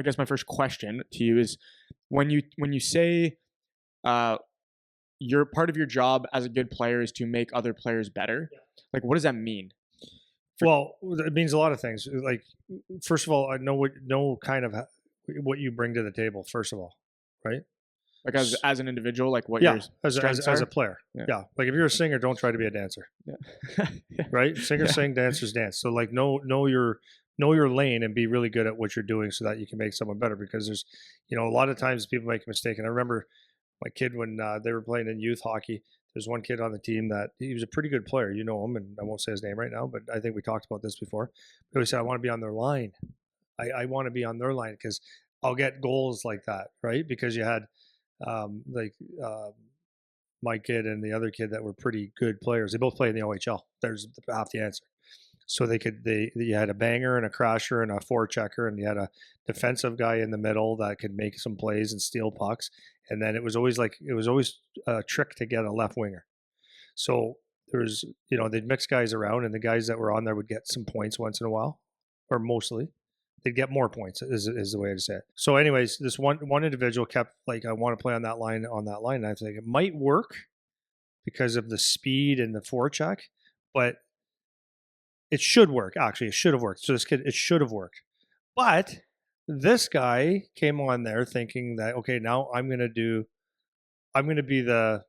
I guess my first question to you is when you say uh, your part of your job as a good player is to make other players better. Like, what does that mean? Well, it means a lot of things. Like, first of all, I know kind of what you bring to the table. First of all, right? Like as an individual, like what your Yeah, as strengths as a are. player. Yeah. Yeah, like if you're a singer, don't try to be a dancer. Yeah. Yeah. Right? Singers Yeah. sing, dancers dance. So like know your lane and be really good at what you're doing so that you can make someone better. Because there's, a lot of times people make a mistake. And I remember my kid when they were playing in youth hockey. There's one kid on the team that he was a pretty good player. You know him, and I won't say his name right now, but I think we talked about this before. But he said, "I want to be on their line. I want to be on their line because I'll get goals like that, right? Because you had like my kid and the other kid that were pretty good players. They both play in the OHL. There's half the answer. So you had a banger and a crasher and a forechecker, and you had a defensive guy in the middle that could make some plays and steal pucks. And then it was always a trick to get a left winger. So there's they'd mix guys around, and the guys that were on there would get some points once in a while, or mostly. They'd get more points is the way to say it. So, anyways, this one individual kept like, I want to play on that line, and I think it might work because of the speed and the forecheck, but it should work. Actually, it should have worked. So this kid, it should have worked. But this guy came on there thinking that, okay, now I'm going to be the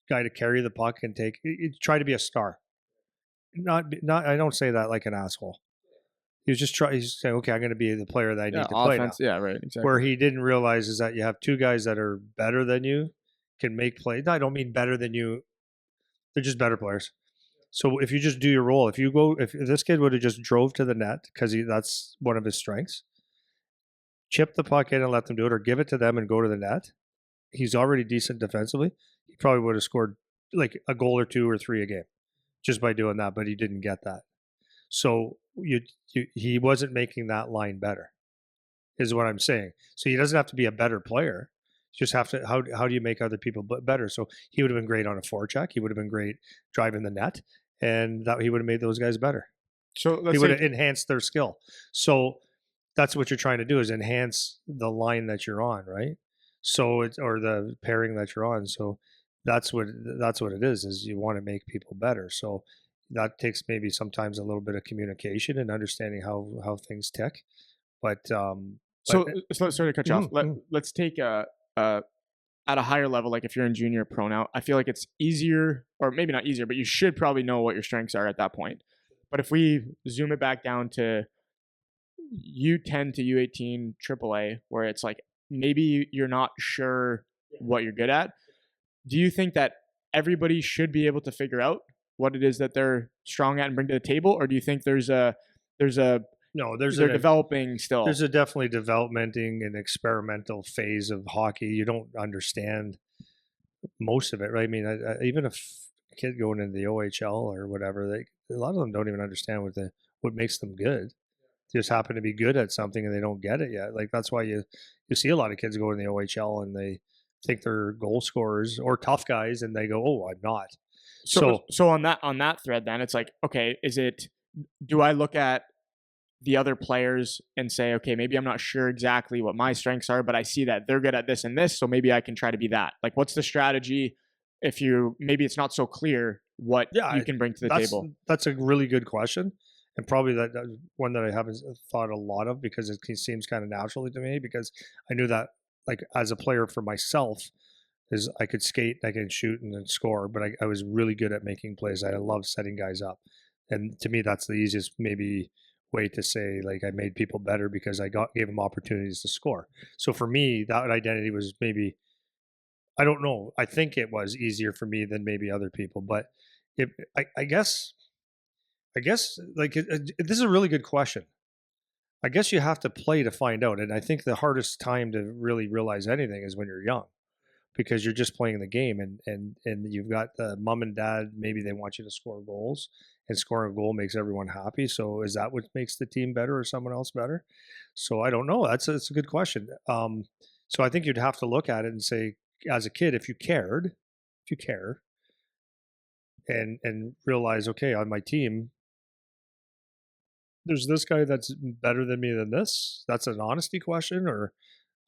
guy to carry the puck and try to be a star. Not. I don't say that like an asshole. He's saying, okay, I'm going to be the player that I need to play now. Yeah, right, exactly. Where he didn't realize is that you have two guys that are better than you, can make plays. No, I don't mean better than you. They're just better players. So if you just do your role, if this kid would have just drove to the net because that's one of his strengths, chip the puck in and let them do it, or give it to them and go to the net. He's already decent defensively. He probably would have scored like a goal or two or three a game just by doing that, but he didn't get that. So he wasn't making that line better, is what I'm saying. So he doesn't have to be a better player. You just have to how do you make other people better? So he would have been great on a forecheck. He would have been great driving the net, and that he would have made those guys better. So He let's would say have enhanced their skill. So that's what you're trying to do, is enhance the line that you're on, right? So it's, or the pairing that you're on. So that's what it is you want to make people better. So that takes maybe sometimes a little bit of communication and understanding how things tick. But so sorry to cut you off. Mhm. Let's take at a higher level, like if you're in junior pro now, I feel like it's easier, or maybe not easier, but you should probably know what your strengths are at that point. But if we zoom it back down to U10 to U18 AAA, where it's like maybe you're not sure what you're good at, do you think that everybody should be able to figure out what it is that they're strong at and bring to the table, or do you think there's a no, they're developing still? there's a definitely developmenting and experimental phase of hockey. You don't understand most of it, right? I mean, even a kid going into the OHL or whatever, a lot of them don't even understand what makes them good. They just happen to be good at something and they don't get it yet. Like that's why you see a lot of kids go in the OHL and they think they're goal scorers or tough guys, and they go, "Oh, I'm not." So on that thread, then it's like, okay, do I look at the other players and say, okay, maybe I'm not sure exactly what my strengths are, but I see that they're good at this and this, so maybe I can try to be that. Like, what's the strategy if maybe it's not so clear what you can bring to the table? That's a really good question, and probably that one that I haven't thought a lot of, because it seems kind of naturally to me, because I knew that, like, as a player for myself, is I could skate, I could shoot and then score, but I was really good at making plays. I love setting guys up, and to me that's the easiest maybe way to say, like, I made people better because I gave them opportunities to score. So for me, that identity was maybe, I don't know, I think it was easier for me than maybe other people, but I guess like this is a really good question. I guess you have to play to find out, and I think the hardest time to really realize anything is when you're young, because you're just playing the game, and you've got the mom and dad, maybe they want you to score goals, and scoring a goal makes everyone happy. So is that what makes the team better or someone else better? So I don't know. That's a good question. So I think you'd have to look at it and say, as a kid, if you care and realize, okay, on my team, there's this guy that's better than me than this. That's an honesty question, or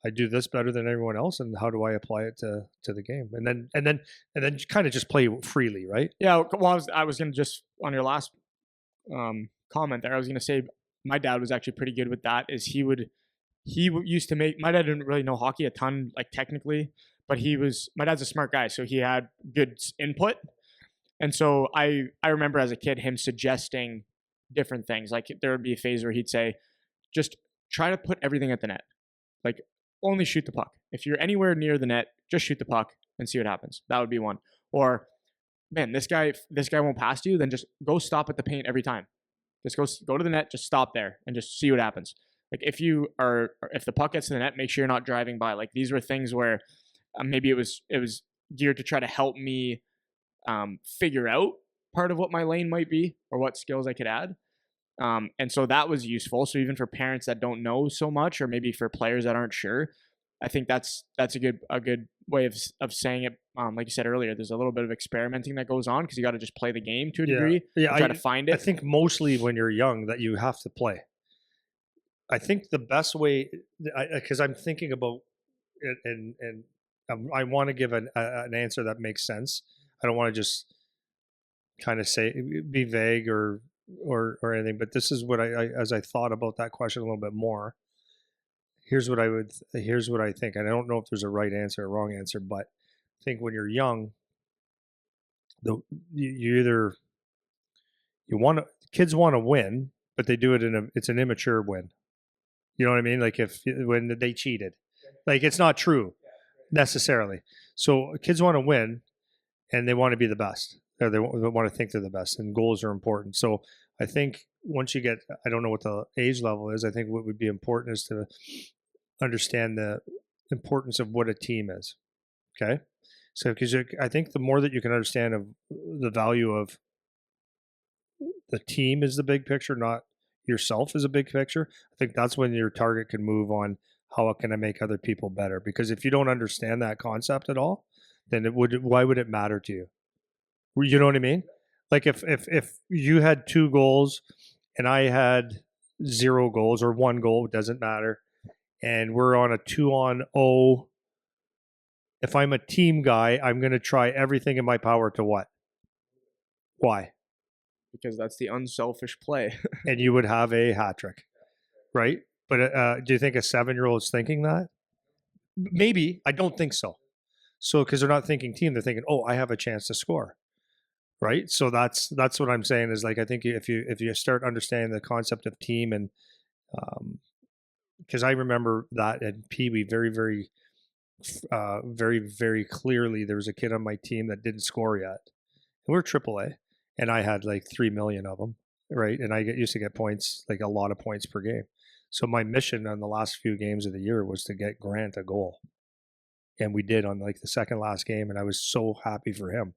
I do this better than everyone else, and how do I apply it to the game? And then kind of just play freely, right? Yeah, well, I was gonna just on your last comment there. I was gonna say my dad was actually pretty good with that. Is used to make my dad didn't really know hockey a ton, like technically, but my dad's a smart guy, so he had good input. And so I remember as a kid him suggesting different things. Like there would be a phase where he'd say, just try to put everything at the net. Like only shoot the puck. If you're anywhere near the net, just shoot the puck and see what happens. That would be one. Or man, this guy won't pass you, then just go stop at the paint every time. Just go to the net, just stop there and just see what happens. Like if the puck gets to the net, make sure you're not driving by. Like these were things where maybe it was geared to try to help me figure out part of what my lane might be or what skills I could add. And so that was useful. So even for parents that don't know so much, or maybe for players that aren't sure, I think that's a good way of saying it. Like you said earlier, there's a little bit of experimenting that goes on because you got to just play the game to a Yeah, degree yeah. and try to find I it. think mostly when you're young that you have to play. I think the best way, because I'm thinking about it, and I want to give an answer that makes sense. I don't want to just kind of say be vague or anything. But this is what as I thought about that question a little bit more. Here's what I think, and I don't know if there's a right answer or wrong answer, but I think when you're young, the you either you want to kids want to win, but they do it it's an immature win. You know what I mean? Like when they cheated, like it's not true necessarily. So kids want to win, and they want to be the best. Or they want to think they're the best, and goals are important. So I think once you get, I don't know what the age level is. I think what would be important is to understand the importance of what a team is. Okay, so because I think the more that you can understand of the value of the team is the big picture, not yourself is a big picture. I think that's when your target can move on how can I make other people better. Because if you don't understand that concept at all, then why would it matter to you? You know what I mean? Like if you had 2 goals and I had 0 goals or 1 goal, it doesn't matter, and we're on a 2-on-0. If I'm a team guy, I'm going to try everything in my power to what? Why? Because that's the unselfish play. And you would have a hat trick, right? But do you think a 7-year-old is thinking that? Maybe. I don't think so. So because they're not thinking team, they're thinking, oh, I have a chance to score, right? So that's what I'm saying is like I think if you start understanding the concept of team and because I remember that at Pee Wee very clearly. There was a kid on my team that didn't score yet. And we're AAA, and I had like 3 million of them, right? And I used to get points, like a lot of points per game. So my mission on the last few games of the year was to get Grant a goal, and we did on like the second last game, and I was so happy for him,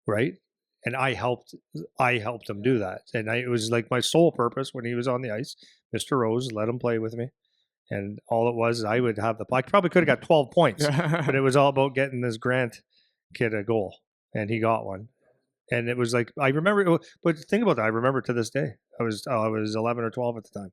right? And I helped him do that, and it was like my sole purpose when he was on the ice. Mr. Rose let him play with me, and all it was I would have I probably could have got 12 points, but it was all about getting this Grant kid a goal, and he got one. And it was like I remember, but think about that. I remember to this day. I was 11 or 12 at the time.